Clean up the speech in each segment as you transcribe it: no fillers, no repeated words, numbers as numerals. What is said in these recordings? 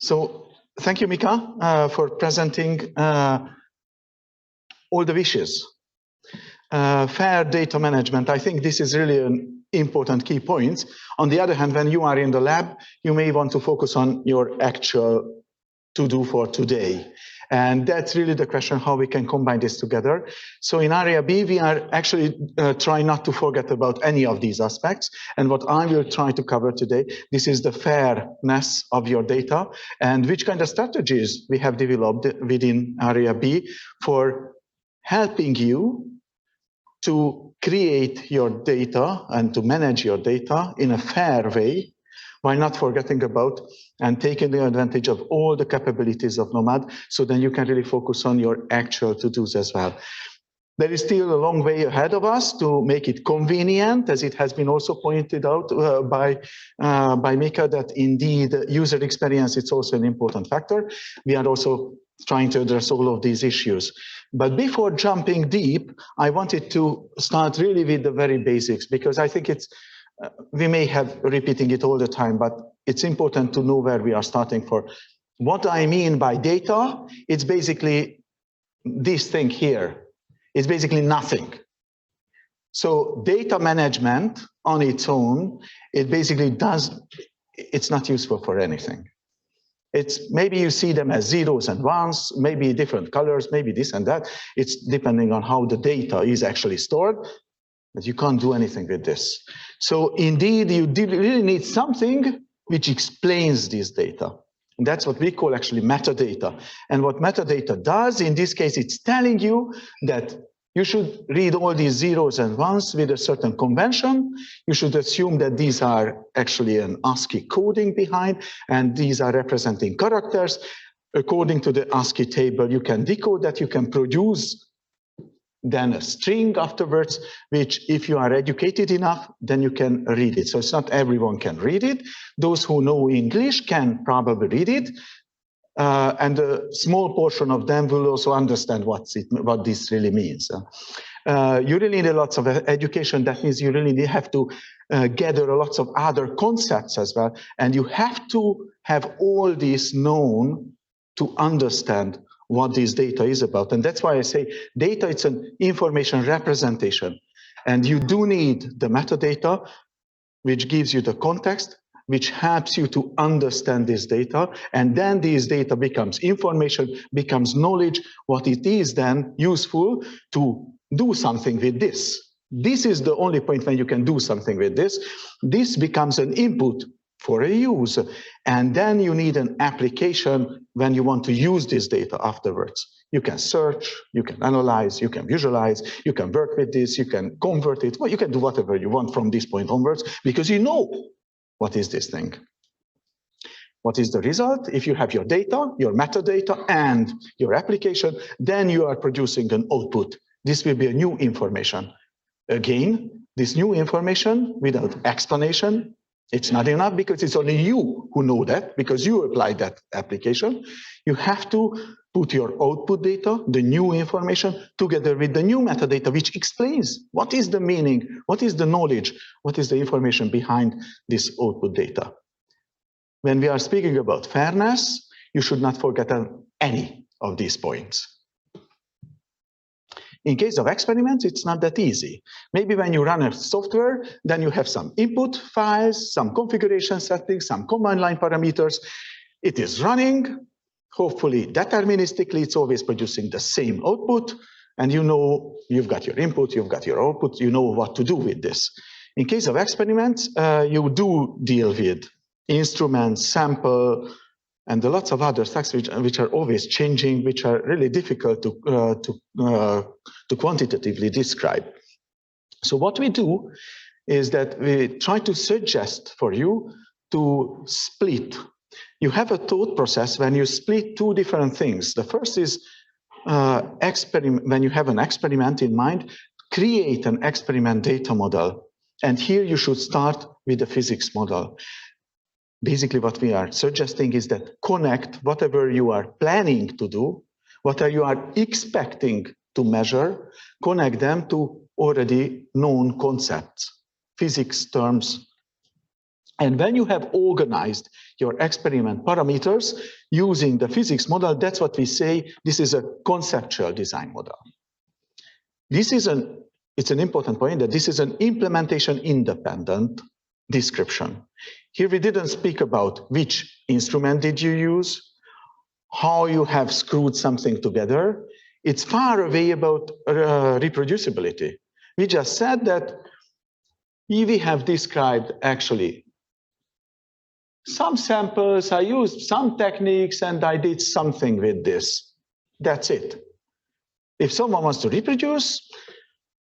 So thank you, Mika, for presenting all the wishes. Fair data management, I think this is really an important key point. On the other hand, when you are in the lab, you may want to focus on your actual to-do for today. And that's really the question, how we can combine this together. So in area B, we are actually trying not to forget about any of these aspects. And what I will try to cover today, this is the fairness of your data and which kind of strategies we have developed within area B for helping you to create your data and to manage your data in a fair way, while not forgetting about and taking the advantage of all the capabilities of Nomad, so then you can really focus on your actual to-dos as well. There is still a long way ahead of us to make it convenient, as it has been also pointed out by Mika, that indeed user experience is also an important factor. We are also trying to address all of these issues. But before jumping deep, I wanted to start really with the very basics, because I think it's we may have repeating it all the time, but it's important to know where we are starting for. What I mean by data, it's basically this thing here. It's basically nothing. So data management on its own, it basically it's not useful for anything. It's maybe you see them as zeros and ones, maybe different colors, maybe this and that. It's depending on how the data is actually stored, but you can't do anything with this. So indeed, you really need something which explains this data. And that's what we call actually metadata. And what metadata does, in this case, it's telling you that you should read all these zeros and ones with a certain convention. You should assume that these are actually an ASCII coding behind, and these are representing characters. According to the ASCII table, you can decode that, you can produce then a string afterwards, which if you are educated enough, then you can read it. So it's not everyone can read it. Those who know English can probably read it. And a small portion of them will also understand what this really means. You really need lots of education. That means you really have to gather lots of other concepts as well. And you have to have all this known to understand what this data is about. And that's why I say data, it's an information representation. And you do need the metadata, which gives you the context, which helps you to understand this data. And then this data becomes information, becomes knowledge, what it is then useful to do something with this. This is the only point when you can do something with this. This becomes an input for a use. And then you need an application when you want to use this data afterwards. You can search, you can analyze, you can visualize, you can work with this, you can convert it. Well, you can do whatever you want from this point onwards, because you know what is this thing. What is the result? If you have your data, your metadata, and your application, then you are producing an output. This will be a new information. Again, this new information without explanation, it's not enough, because it's only you who know that, because you applied that application. You have to put your output data, the new information, together with the new metadata, which explains what is the meaning, what is the knowledge, what is the information behind this output data. When we are speaking about fairness, you should not forget any of these points. In case of experiments, it's not that easy. Maybe when you run a software, then you have some input files, some configuration settings, some command line parameters. It is running, hopefully deterministically, it's always producing the same output. And you know, you've got your input, you've got your output, you know what to do with this. In case of experiments, you do deal with instruments, sample, and lots of other things which are always changing, which are really difficult to quantitatively describe. So what we do is that we try to suggest for you to split. You have a thought process when you split two different things. The first is when you have an experiment in mind, create an experiment data model. And here you should start with the physics model. Basically, what we are suggesting is that connect whatever you are planning to do, whatever you are expecting to measure, connect them to already known concepts, physics terms, And when you have organized your experiment parameters using the physics model, that's what we say, this is a conceptual design model. It's an important point that this is an implementation independent description. Here we didn't speak about which instrument did you use, how you have screwed something together. It's far away about reproducibility. We just said that we have described actually some samples, I used some techniques, and I did something with this. That's it. If someone wants to reproduce,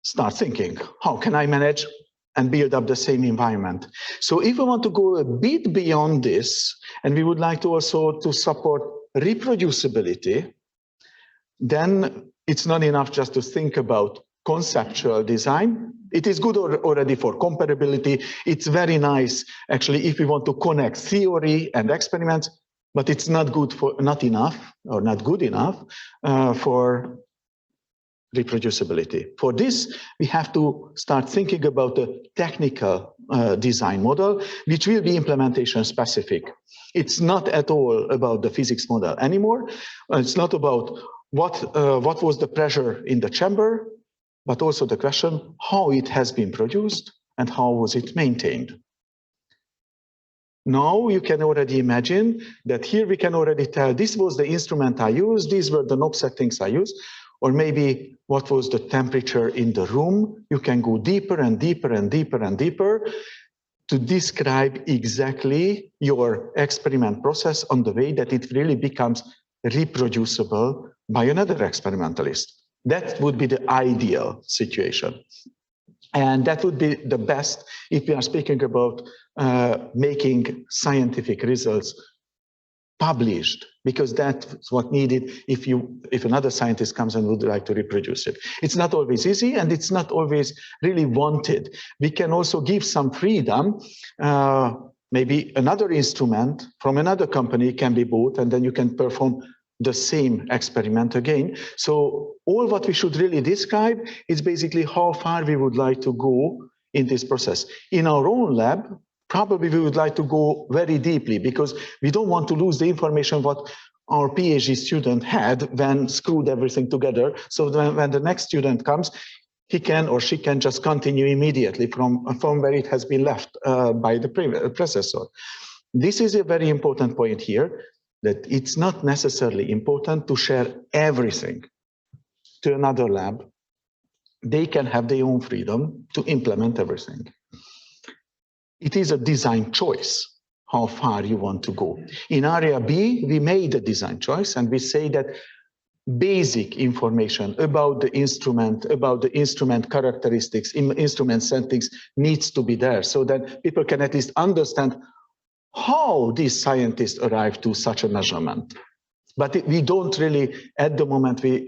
start thinking, how can I manage and build up the same environment? So if we want to go a bit beyond this, and we would like to also to support reproducibility, then it's not enough just to think about conceptual design. It is good already for comparability. It's very nice, actually, if we want to connect theory and experiments, but it's not good for, not enough, or not good enough for reproducibility. For this, we have to start thinking about the technical design model, which will be implementation specific. It's not at all about the physics model anymore. It's not about what was the pressure in the chamber, but also the question how it has been produced and how was it maintained. Now you can already imagine that here we can already tell this was the instrument I used, these were the knob settings I used, or maybe what was the temperature in the room. You can go deeper and deeper and deeper and deeper to describe exactly your experiment process on the way that it really becomes reproducible by another experimentalist. That would be the ideal situation. And that would be the best if we are speaking about making scientific results published, because that's what needed if another scientist comes and would like to reproduce it. It's not always easy, and it's not always really wanted. We can also give some freedom. Maybe another instrument from another company can be bought, and then you can perform the same experiment again. So all what we should really describe is basically how far we would like to go in this process. In our own lab, probably we would like to go very deeply, because we don't want to lose the information what our PhD student had when screwed everything together. So when the next student comes, he can or she can just continue immediately from where it has been left by the predecessor. This is a very important point here, that it's not necessarily important to share everything to another lab. They can have their own freedom to implement everything. It is a design choice, how far you want to go. In area B, we made a design choice, and we say that basic information about the instrument characteristics, instrument settings needs to be there, so that people can at least understand how these scientists arrived to such a measurement. But we don't really, at the moment, we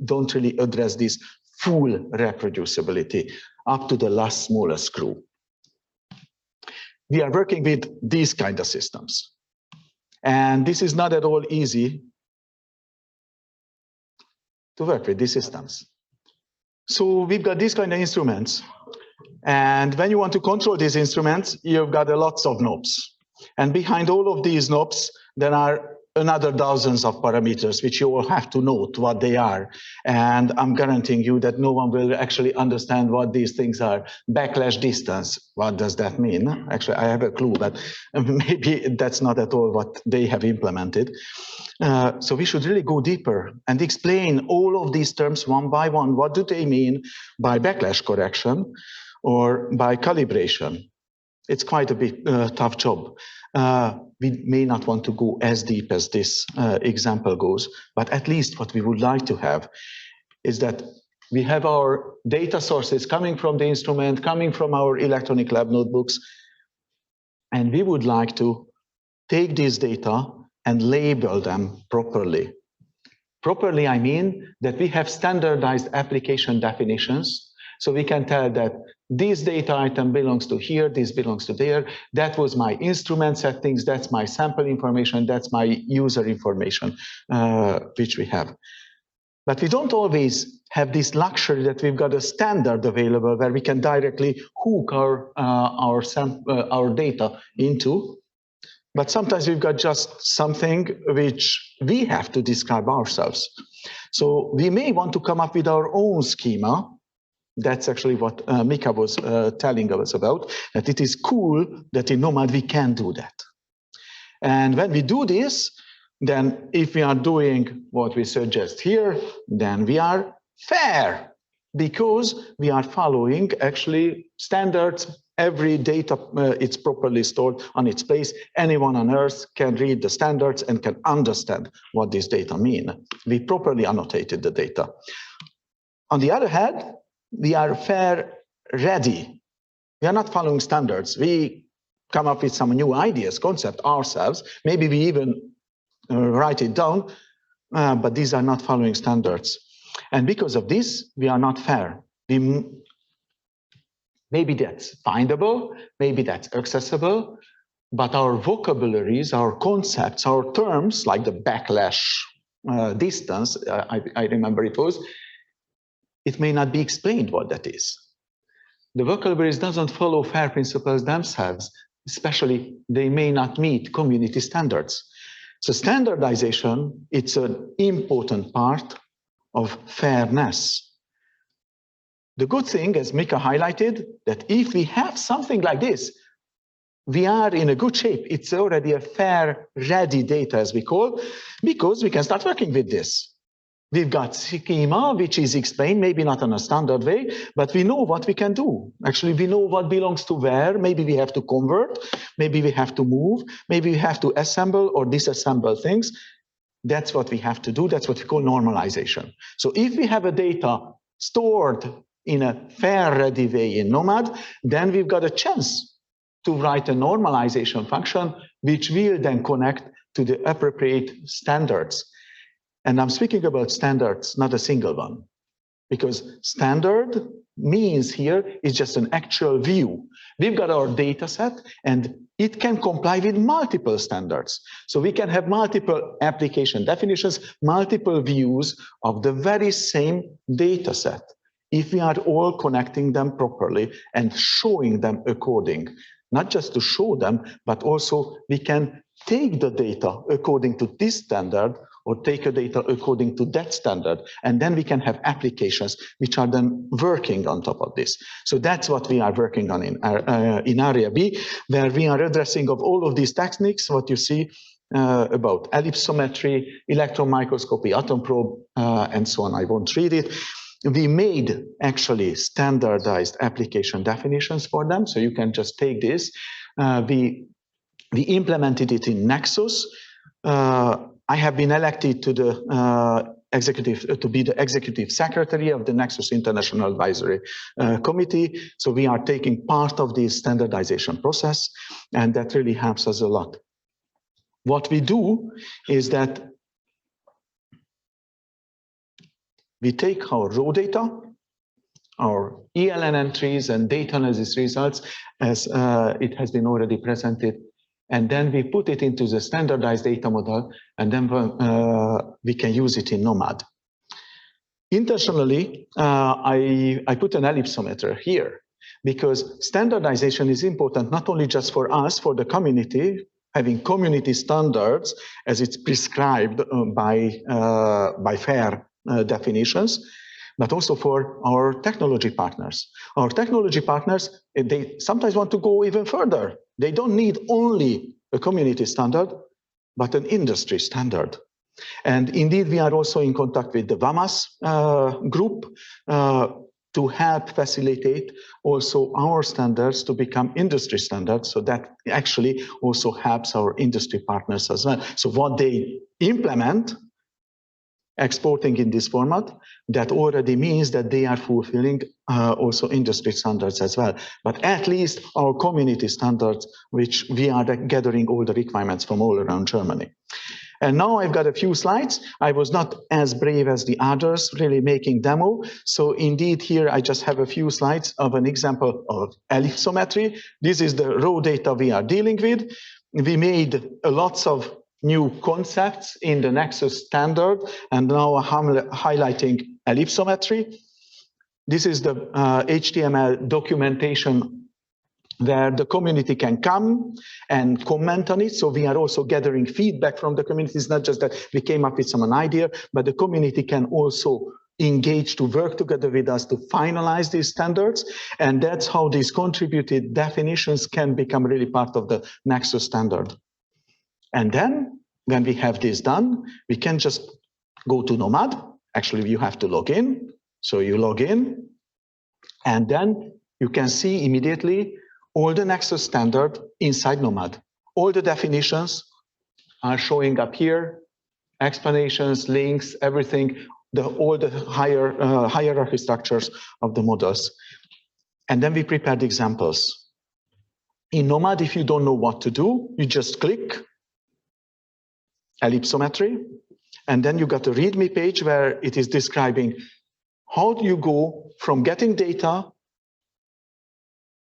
don't really address this full reproducibility up to the last smallest screw. We are working with these kind of systems. And this is not at all easy to work with these systems. So we've got these kind of instruments. And when you want to control these instruments, you've got lots of knobs. And behind all of these knobs, there are another dozens of parameters which you will have to note what they are. And I'm guaranteeing you that no one will actually understand what these things are. Backlash distance, what does that mean? Actually, I have a clue, but maybe that's not at all what they have implemented. So we should really go deeper and explain all of these terms one by one. What do they mean by backlash correction or by calibration? It's quite a bit tough job. We may not want to go as deep as this example goes, but at least what we would like to have is that we have our data sources coming from the instrument, coming from our electronic lab notebooks, and we would like to take these data and label them properly. Properly, I mean that we have standardized application definitions, so we can tell that this data item belongs to here, this belongs to there, that was my instrument settings, that's my sample information, that's my user information, which we have. But we don't always have this luxury that we've got a standard available where we can directly hook our data into. But sometimes we've got just something which we have to describe ourselves. So we may want to come up with our own schema. That's actually what Mika was telling us about, that it is cool that in Nomad we can do that. And when we do this, then if we are doing what we suggest here, then we are fair, because we are following actually standards. Every data, it's properly stored on its place. Anyone on Earth can read the standards and can understand what these data mean. We properly annotated the data. On the other hand, we are fair ready. We are not following standards. We come up with some new ideas, concept ourselves. Maybe we even write it down, but these are not following standards. And because of this, we are not fair. Maybe that's findable, maybe that's accessible, but our vocabularies, our concepts, our terms, like the backlash distance, I remember it may not be explained what that is. The vocabularies doesn't follow FAIR principles themselves, especially they may not meet community standards. So standardization, it's an important part of fairness. The good thing, as Mika highlighted, that if we have something like this, we are in a good shape. It's already a fair, ready data, as we call, because we can start working with this. We've got schema, which is explained, maybe not in a standard way, but we know what we can do. Actually, we know what belongs to where. Maybe we have to convert, maybe we have to move, maybe we have to assemble or disassemble things. That's what we have to do. That's what we call normalization. So if we have a data stored in a fair, ready way in Nomad, then we've got a chance to write a normalization function, which will then connect to the appropriate standards. And I'm speaking about standards, not a single one, because standard means here is just an actual view. We've got our data set, and it can comply with multiple standards. So we can have multiple application definitions, multiple views of the very same data set, if we are all connecting them properly and showing them according, not just to show them, but also we can take the data according to this standard or take a data according to that standard, and then we can have applications which are then working on top of this. So that's what we are working on in Area B, where we are addressing of all of these techniques, what you see about ellipsometry, electron microscopy, atom probe, and so on. I won't read it. We made actually standardized application definitions for them, so you can just take this. We implemented it in Nexus. I have been elected to the to be the executive secretary of the Nexus International Advisory Committee. So we are taking part of this standardization process, and that really helps us a lot. What we do is that we take our raw data, our ELN entries and data analysis results, as it has been already presented, and then we put it into the standardized data model, and then we can use it in Nomad. Intentionally, I put an ellipsometer here, because standardization is important not only just for us, for the community, having community standards as it's prescribed by FAIR definitions, but also for our technology partners. Our technology partners, they sometimes want to go even further. They don't need only a community standard, but an industry standard. And indeed, we are also in contact with the WAMAS group to help facilitate also our standards to become industry standards. So that actually also helps our industry partners as well. So what they implement, exporting in this format, that already means that they are fulfilling also industry standards as well. But at least our community standards, which we are gathering all the requirements from all around Germany. And now I've got a few slides. I was not as brave as the others, really making demo. So indeed here I just have a few slides of an example of ellipsometry. This is the raw data we are dealing with. We made lots of new concepts in the Nexus standard, and now I'm highlighting ellipsometry. This is the HTML documentation where the community can come and comment on it. So we are also gathering feedback from the community. It's not just that we came up with some idea, but the community can also engage to work together with us to finalize these standards. And that's how these contributed definitions can become really part of the Nexus standard. And then when we have this done, we can just go to Nomad. Actually, you have to log in. So you log in, and then you can see immediately all the Nexus standard inside Nomad. All the definitions are showing up here, explanations, links, everything, all the hierarchy structures of the models. And then we prepared examples. In Nomad, if you don't know what to do, you just click ellipsometry, and then you got a README page where it is describing how do you go from getting data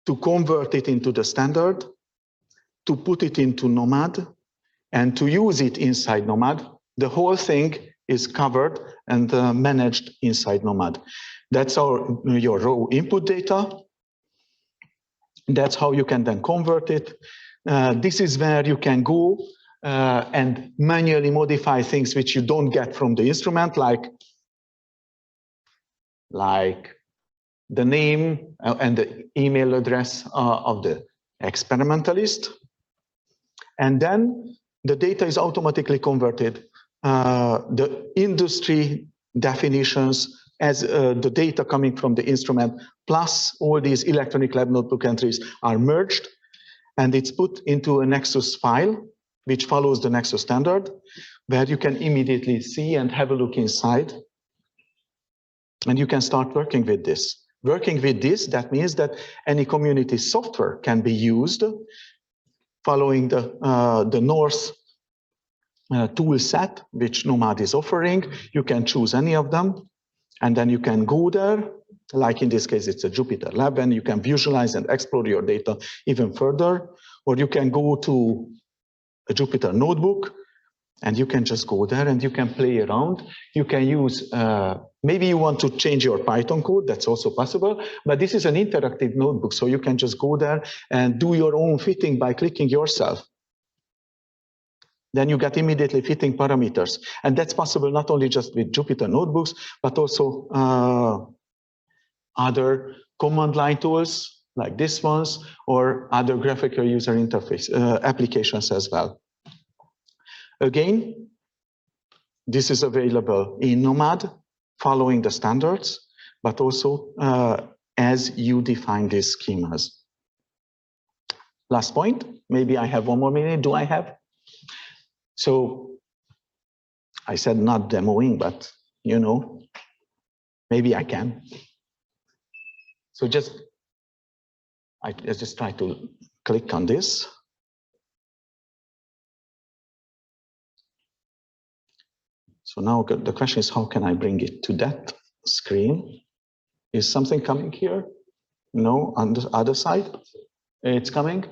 to convert it into the standard, to put it into Nomad, and to use it inside Nomad. The whole thing is covered and managed inside Nomad. That's your raw input data. That's how you can then convert it. This is where you can go and manually modify things which you don't get from the instrument, like the name and the email address of the experimentalist. And then the data is automatically converted. The industry definitions as the data coming from the instrument, plus all these electronic lab notebook entries are merged, and it's put into a Nexus file, which follows the Nexus standard, where you can immediately see and have a look inside. And you can start working with this. Working with this, that means that any community software can be used following the North tool set, which Nomad is offering. You can choose any of them, and then you can go there, like in this case, it's a Jupyter Lab, and you can visualize and explore your data even further, or you can go to a Jupyter Notebook, and you can just go there and you can play around. You can use, maybe you want to change your Python code, that's also possible, but this is an interactive notebook, so you can just go there and do your own fitting by clicking yourself. Then you get immediately fitting parameters. And that's possible not only just with Jupyter Notebooks, but also other command line tools like this ones, or other graphical user interface applications as well. Again, this is available in Nomad, following the standards, but also as you define these schemas. Last point, maybe I have one more minute. Do I have? So I said not demoing, but you know, maybe I can. So I just try to click on this. So now the question is, how can I bring it to that screen? Is something coming here? No, on the other side, it's coming.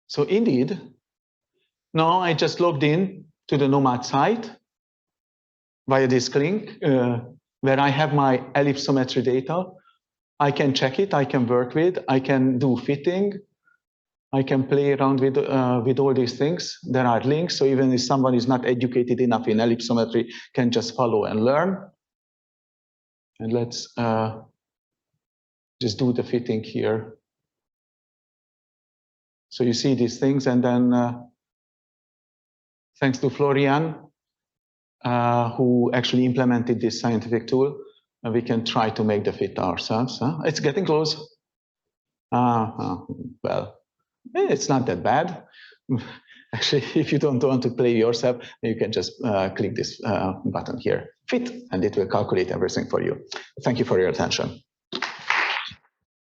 So indeed, now I just logged in to the Nomad site via this link, where I have my ellipsometry data. I can check it, I can work with, I can do fitting, I can play around with all these things. There are links, so even if someone is not educated enough in ellipsometry, can just follow and learn. And let's just do the fitting here. So you see these things, and then thanks to Florian, who actually implemented this scientific tool, we can try to make the fit ourselves. It's getting close. Well, it's not that bad. Actually, if you don't want to play yourself, you can just click this button here, fit, and it will calculate everything for you. Thank you for your attention.